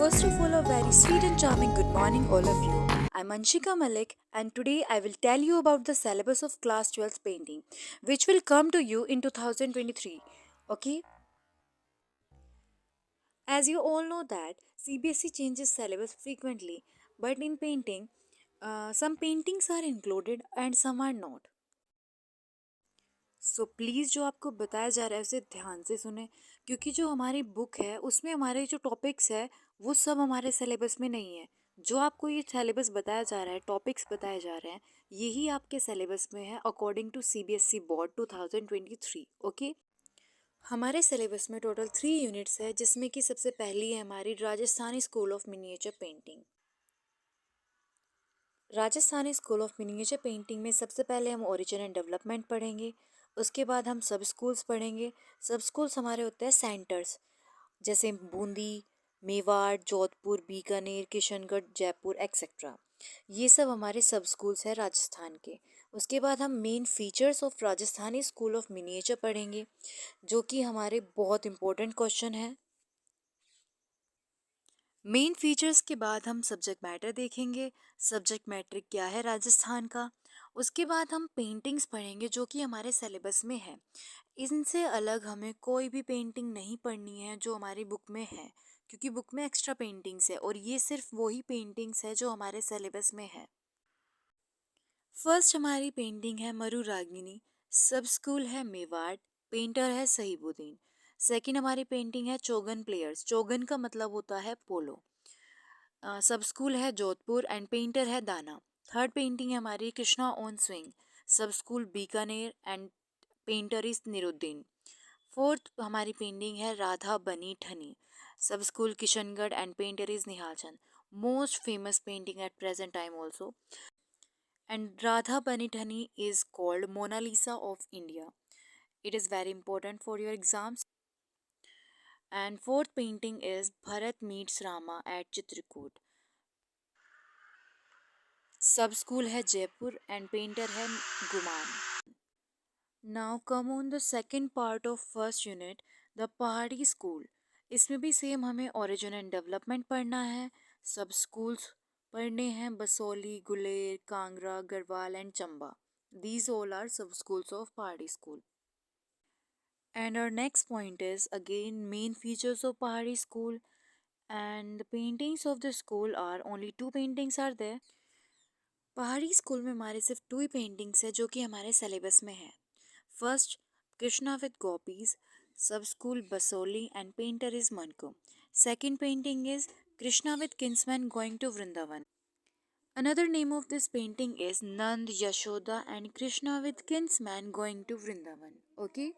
First of all, a very sweet and charming good morning, all of you. I'm Anshika Malik, and today I will tell you about the syllabus of Class 12 painting, which will come to you in 2023. Okay? As you all know that CBSE changes syllabus frequently, but in painting, some paintings are included and some are not. So please जो आपको बताया जा रहा है उसे ध्यान से सुने, क्योंकि जो हमारी बुक है उसमें हमारे जो टॉपिक्स है वो सब हमारे सिलेबस में नहीं है। जो आपको ये सिलेबस बताया जा रहा है, टॉपिक्स बताए जा रहे हैं, यही आपके सिलेबस में है according to CBSE board 2023। Okay. हमारे सिलेबस में टोटल 3 यूनिट्स है, जिसमें कि सबसे पहली है हमारी Rajasthani school of miniature painting. Rajasthani school of miniature painting में सबसे पहले हम ओरिजिन एंड डेवलपमेंट पढ़ेंगे। उसके बाद हम सब स्कूल्स पढ़ेंगे। सब स्कूल्स हमारे होते हैं सेंटर्स, जैसे बूंदी, मेवाड़, जोधपुर, बीकानेर, किशनगढ़, जयपुर एक्सेट्रा। ये सब हमारे सब स्कूल्स हैं राजस्थान के। उसके बाद हम main features of Rajasthani school of miniature पढ़ेंगे, जो कि हमारे बहुत इंपॉर्टेंट क्वेश्चन है। मेन फीचर्स के बाद हम सब्जेक्ट मैटर देखेंगे, सब्जेक्ट मैटर क्या है राजस्थान का। उसके बाद हम पेंटिंग्स पढ़ेंगे जो कि हमारे सिलेबस में है। इनसे अलग हमें कोई भी पेंटिंग नहीं पढ़नी है जो हमारी बुक में है, क्योंकि बुक में एक्स्ट्रा पेंटिंग्स है और ये सिर्फ वही पेंटिंग्स है जो हमारे सिलेबस में है। फर्स्ट हमारी पेंटिंग है मरु रागिनी, सब स्कूल है मेवाड़, पेंटर है सहीबुद्दीन। सेकंड हमारी पेंटिंग है चोगन प्लेयर्स, चोगन का मतलब होता है पोलो। सब स्कूल है जोधपुर एंड पेंटर है दाना। थर्ड पेंटिंग है हमारी Krishna on swing, sub school Bikaner and painter is Nuruddin. Fourth हमारी पेंटिंग है Radha Bani Thani, sub school Kishangarh and painter is Nihal Chand, most famous painting at present time also. And Radha Bani Thani is called Mona Lisa of India. It is very important for your exams. And fourth painting is Bharat meets Rama at Chitrakoot. Sub school है Jaipur and painter है Guman. Now come on the second part of first unit, the Pahari school. इसमें भी same हमें origin and development पढ़ना है। सब schools पढ़ने हैं, Basohli, Guler, Kangra, Garhwal and Chamba. These all are सब schools of Pahari school. And our next point is again main features of Pahari school, and the paintings of the school are only two paintings are there. पहाड़ी school में हमारे सिर्फ 2 ही paintings है जो कि हमारे syllabus में है। First Krishna with gopis, sub school Basohli and painter is Manaku. Second painting is Krishna with kinsmen going to Vrindavan. Another name of this painting is Nand, Yashoda and Krishna with kinsman going to Vrindavan. Okay.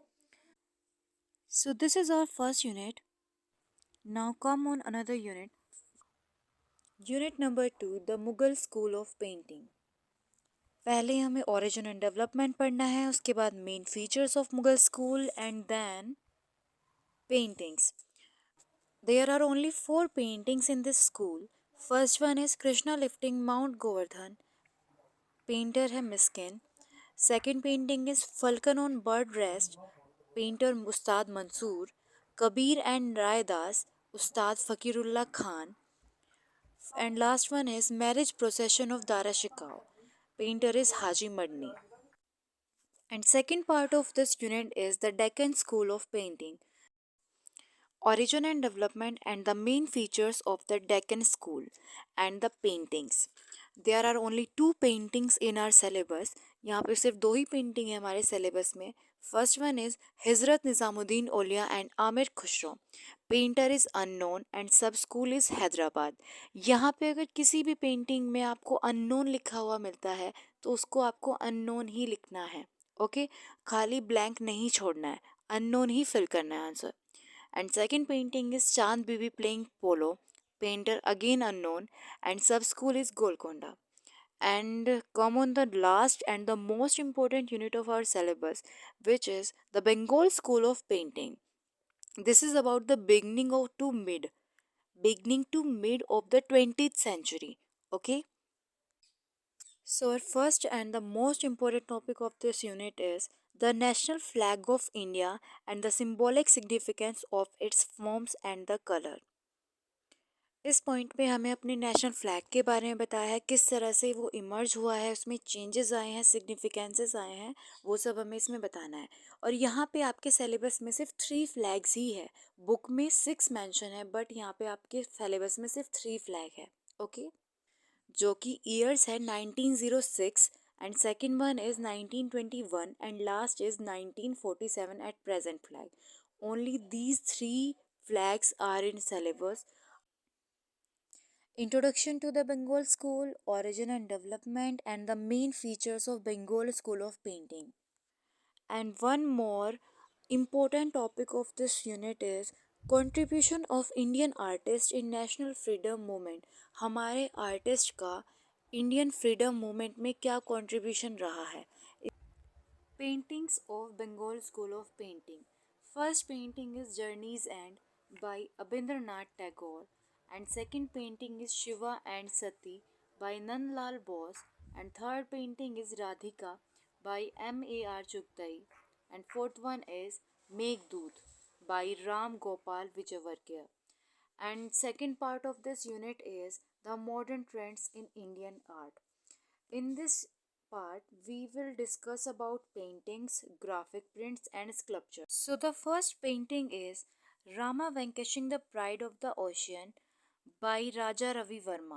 So this is our first unit. Now come on another unit. Unit number 2, the Mughal School of Painting. पहले हमें origin and development पढ़ना है, उसके बाद main features of Mughal school and then paintings. There are only 4 paintings in this school. First one is Krishna lifting Mount Govardhan. Painter है Miskin. Second painting is Falcon on bird rest. Painter Ustad Mansoor. Kabir and Raidas, Ustad Fakirullah Khan. And last one is Marriage Procession of Dara Shikau. Painter is Haji Madni. And second part of this unit is the Deccan School of Painting. Origin and development and the main features of the Deccan School and the paintings. There are only 2 paintings in our syllabus. यहाँ पे सिर्फ 2 ही painting है हमारे syllabus में। First one is Hazrat Nizamuddin Auliya and Amir Khusro. Painter is unknown and sub school is Hyderabad. यहाँ पे अगर किसी भी पेंटिंग में आपको अननोन लिखा हुआ मिलता है तो उसको आपको अननोन ही लिखना है। ओके, खाली ब्लैंक नहीं छोड़ना है, अननोन ही फिल करना है answer. And second painting is Chand Bibi playing polo. Painter again unknown and sub school is Golconda. And come on the last and the most important unit of our syllabus, which is the Bengal School of Painting. This is about the beginning to mid of the 20th century. Okay. So our first and the most important topic of this unit is the national flag of India and the symbolic significance of its forms and the color. इस point पे हमें अपने national flag के बारे में बताया है, किस तरह से वो इमर्ज हुआ है, उसमें चेंजेस आए हैं, सिग्निफिकेंसेस आए हैं, वो सब हमें इसमें बताना है। और यहाँ पे आपके सिलेबस में सिर्फ 3 फ्लैग्स ही है। बुक में 6 मेंशन है, बट यहाँ पे आपके सिलेबस में सिर्फ 3 फ्लैग है। ओके, जो कि ईयर्स है 1906 and second one is 1921 and last is 1947 at present flag. Only these 3 flags are in syllabus. Introduction to the Bengal School, Origin and Development, and the main features of Bengal School of Painting. And one more important topic of this unit is contribution of Indian artists in National Freedom Movement. हमारे artist का Indian freedom movement में क्या contribution रहा है। Paintings of Bengal School of Painting. First painting is Journey's End by Abindranath Tagore, and second painting is Shiva and Sati by Nandlal Bose, and third painting is Radhika by M.A.R. Chugtai, and fourth one is Meghdoot by Ram Gopal Vijayavargya. And second part of this unit is the modern trends in Indian art. In this part, we will discuss about paintings, graphic prints, and sculpture. So, the first painting is Rama Vanquishing the Pride of the Ocean by Raja Ravi Verma.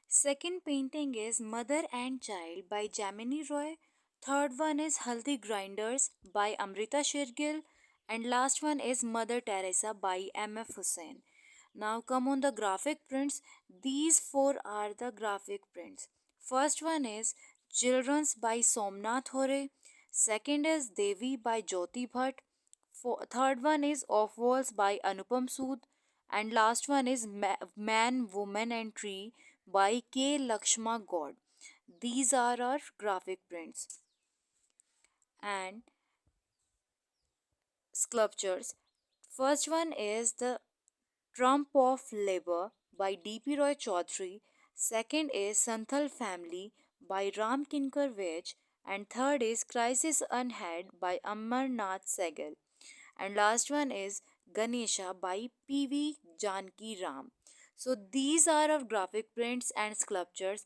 Second painting is Mother and Child by Jamini Roy. Third one is Haldi Grinders by Amrita Shergill. And last one is Mother Teresa by M.F. Hussain. Now come on the graphic prints. These four are the graphic prints. First one is Children's by Somnath Hore. Second is Devi by Jyoti Bhatt. Third one is Off Walls by Anupam Sood. And last one is Man, Woman and Tree by K. Lakshma God. These are our graphic prints. And sculptures. First one is the Trump of Labor by D.P. Roy Chaudhary. Second is Santhal Family by Ram Kinkar Vij. And third is Crisis Unheard by Amarnath Sehgal. And last one is Ganesha by P.V. Janki Ram. So these are our graphic prints and sculptures.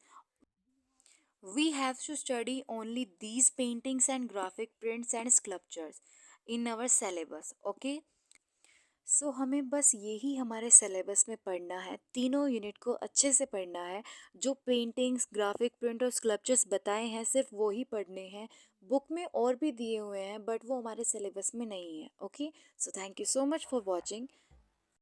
We have to study only these paintings and graphic prints and sculptures in our syllabus. Okay. सो हमें बस यही हमारे syllabus में पढ़ना है, तीनों unit को अच्छे से पढ़ना है। जो पेंटिंग्स, ग्राफिक प्रिंट और स्कल्पचर्स बताए हैं सिर्फ वो ही पढ़ने हैं। बुक में और भी दिए हुए हैं बट वो हमारे सिलेबस में नहीं है। Okay, so thank you so much for watching.